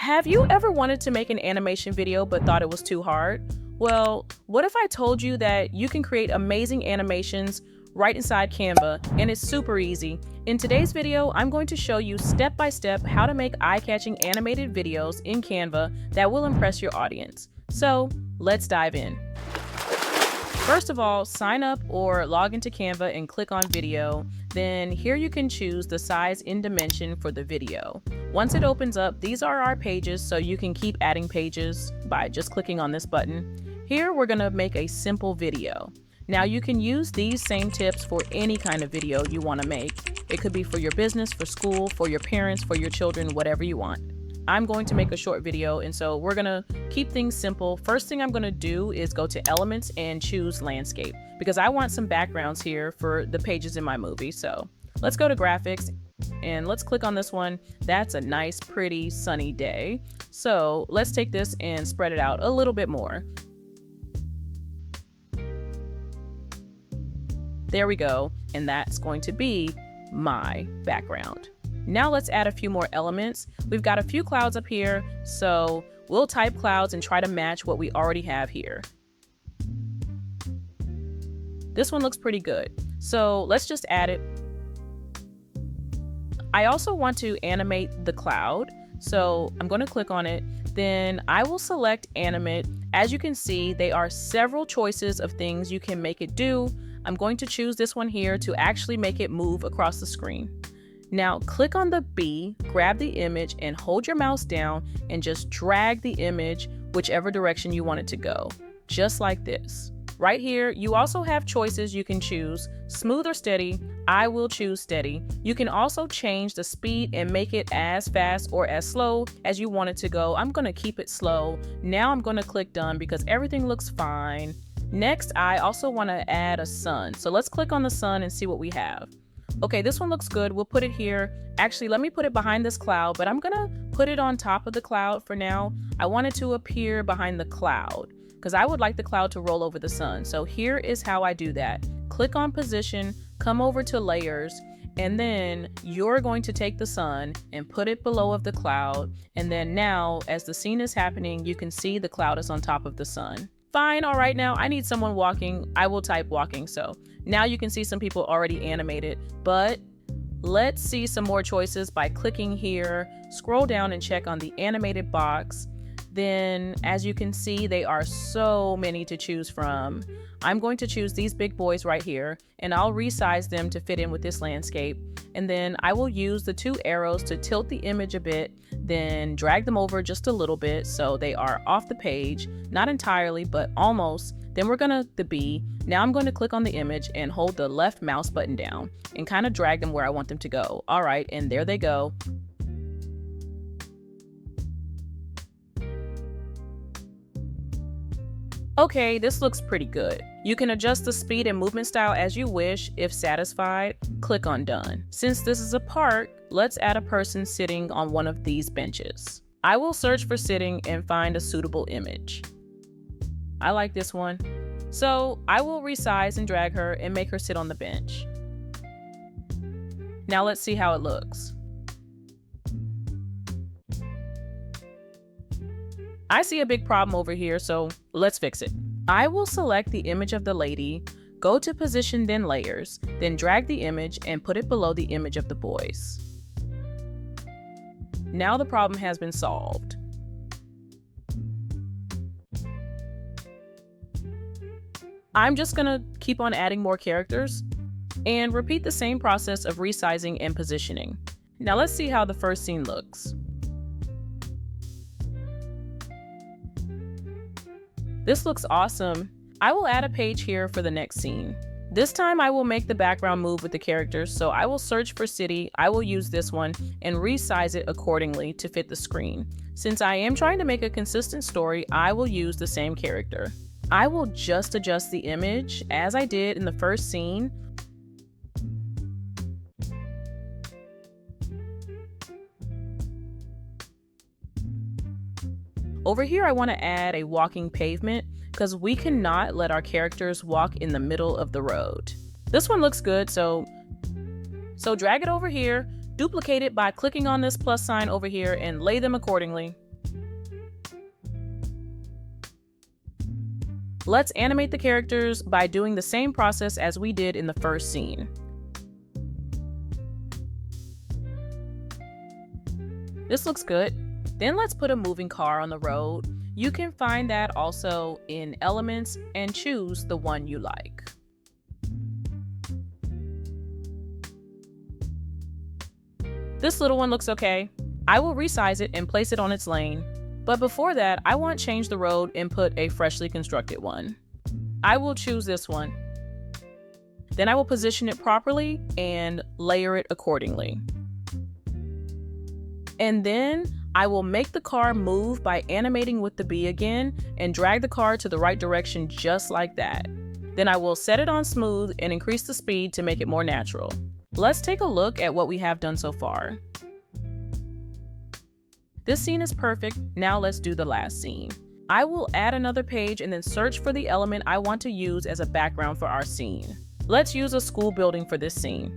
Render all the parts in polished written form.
Have you ever wanted to make an animation video but thought it was too hard? Well, what if I told you that you can create amazing animations right inside Canva, and it's super easy. In today's video, I'm going to show you step by step how to make eye-catching animated videos in Canva that will impress your audience. So let's dive in. First of all, sign up or log into Canva and click on video. Then here you can choose the size and dimension for the video. Once it opens up, these are our pages, so you can keep adding pages by just clicking on this button. Here we're gonna make a simple video. Now you can use these same tips for any kind of video you wanna make. It could be for your business, for school, for your parents, for your children, whatever you want. I'm going to make a short video, and so we're gonna keep things simple. First thing I'm gonna do is go to Elements and choose Landscape, because I want some backgrounds here for the pages in my movie. So let's go to Graphics and let's click on this one. That's a nice, pretty, sunny day. So let's take this and spread it out a little bit more. There we go, and that's going to be my background. Now let's add a few more elements. We've got a few clouds up here, so we'll type clouds and try to match what we already have here. This one looks pretty good, so let's just add it. I also want to animate the cloud, so I'm going to click on it. Then I will select animate. As you can see, there are several choices of things you can make it do. I'm going to choose this one here to actually make it move across the screen. Now click on the B, grab the image and hold your mouse down and just drag the image whichever direction you want it to go, just like this. Right here, you also have choices you can choose, smooth or steady. I will choose steady. You can also change the speed and make it as fast or as slow as you want it to go. I'm gonna keep it slow. Now I'm gonna click done because everything looks fine. Next, I also wanna add a sun. So let's click on the sun and see what we have. Okay, this one looks good. We'll put it here. Actually, let me put it behind this cloud, but I'm gonna put it on top of the cloud for now. I want it to appear behind the cloud because I would like the cloud to roll over the sun. So here is how I do that. Click on position, come over to layers, and then you're going to take the sun and put it below of the cloud. And then now, as the scene is happening, you can see the cloud is on top of the sun. Fine, all right, now I need someone walking. I will type walking. So now you can see some people already animated, but let's see some more choices by clicking here, scroll down and check on the animated box. Then as you can see, there are so many to choose from. I'm going to choose these big boys right here and I'll resize them to fit in with this landscape. And then I will use the two arrows to tilt the image a bit, then drag them over just a little bit so they are off the page, not entirely, but almost. Then we're gonna the B. Now I'm going to click on the image and hold the left mouse button down and kind of drag them where I want them to go. All right, and there they go. Okay, this looks pretty good. You can adjust the speed and movement style as you wish. If satisfied, click on done. Since this is a park, let's add a person sitting on one of these benches. I will search for sitting and find a suitable image. I like this one. So I will resize and drag her and make her sit on the bench. Now let's see how it looks. I see a big problem over here, so let's fix it. I will select the image of the lady, go to position then layers, then drag the image and put it below the image of the boys. Now the problem has been solved. I'm just gonna keep on adding more characters and repeat the same process of resizing and positioning. Now let's see how the first scene looks. This looks awesome. I will add a page here for the next scene. This time I will make the background move with the characters, so I will search for city, I will use this one, and resize it accordingly to fit the screen. Since I am trying to make a consistent story, I will use the same character. I will just adjust the image as I did in the first scene. Over here, I want to add a walking pavement because we cannot let our characters walk in the middle of the road. This one looks good, so drag it over here, duplicate it by clicking on this plus sign over here and lay them accordingly. Let's animate the characters by doing the same process as we did in the first scene. This looks good. Then let's put a moving car on the road. You can find that also in Elements and choose the one you like. This little one looks okay. I will resize it and place it on its lane. But before that, I want to change the road and put a freshly constructed one. I will choose this one. Then I will position it properly and layer it accordingly. And then I will make the car move by animating with the B again and drag the car to the right direction just like that. Then I will set it on smooth and increase the speed to make it more natural. Let's take a look at what we have done so far. This scene is perfect. Now let's do the last scene. I will add another page and then search for the element I want to use as a background for our scene. Let's use a school building for this scene.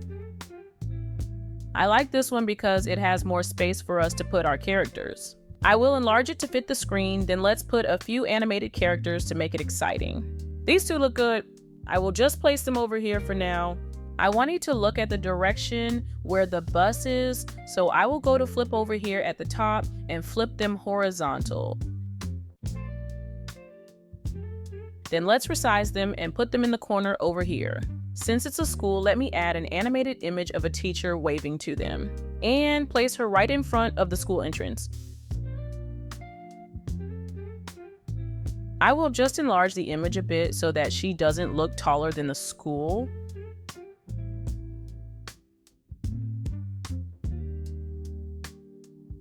I like this one because it has more space for us to put our characters. I will enlarge it to fit the screen, then let's put a few animated characters to make it exciting. These two look good. I will just place them over here for now. I want you to look at the direction where the bus is, so I will go to flip over here at the top and flip them horizontal. Then let's resize them and put them in the corner over here. Since it's a school, let me add an animated image of a teacher waving to them and place her right in front of the school entrance. I will just enlarge the image a bit so that she doesn't look taller than the school.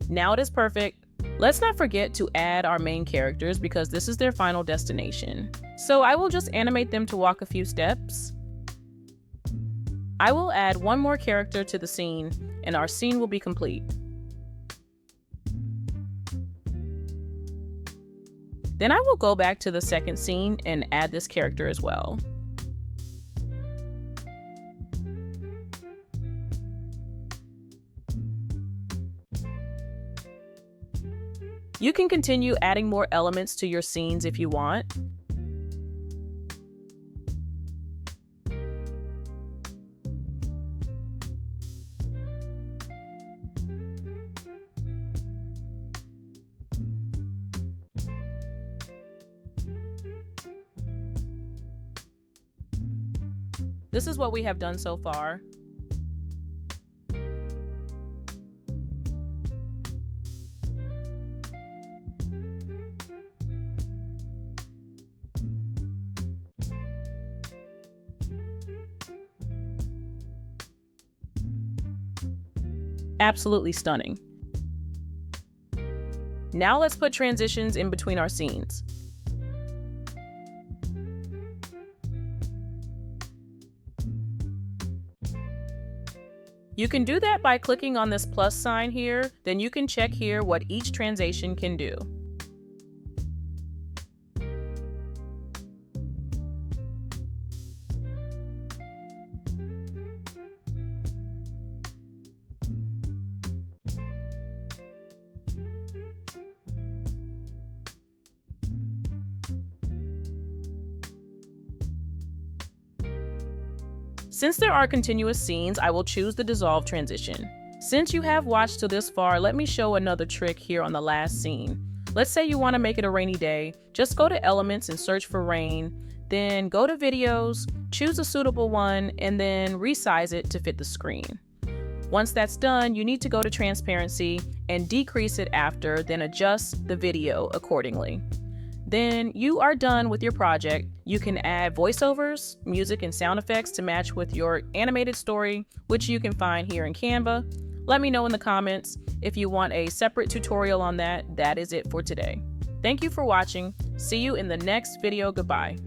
Now it is perfect. Let's not forget to add our main characters because this is their final destination. So I will just animate them to walk a few steps. I will add one more character to the scene and our scene will be complete. Then I will go back to the second scene and add this character as well. You can continue adding more elements to your scenes if you want. This is what we have done so far. Absolutely stunning. Now let's put transitions in between our scenes. You can do that by clicking on this plus sign here, then you can check here what each transition can do. Since there are continuous scenes, I will choose the dissolve transition. Since you have watched to this far, let me show another trick here on the last scene. Let's say you want to make it a rainy day. Just go to Elements and search for rain, then go to Videos, choose a suitable one, and then resize it to fit the screen. Once that's done, you need to go to Transparency and decrease it after, then adjust the video accordingly. Then you are done with your project. You can add voiceovers, music, and sound effects to match with your animated story, which you can find here in Canva. Let me know in the comments if you want a separate tutorial on that. That is it for today. Thank you for watching. See you in the next video. Goodbye.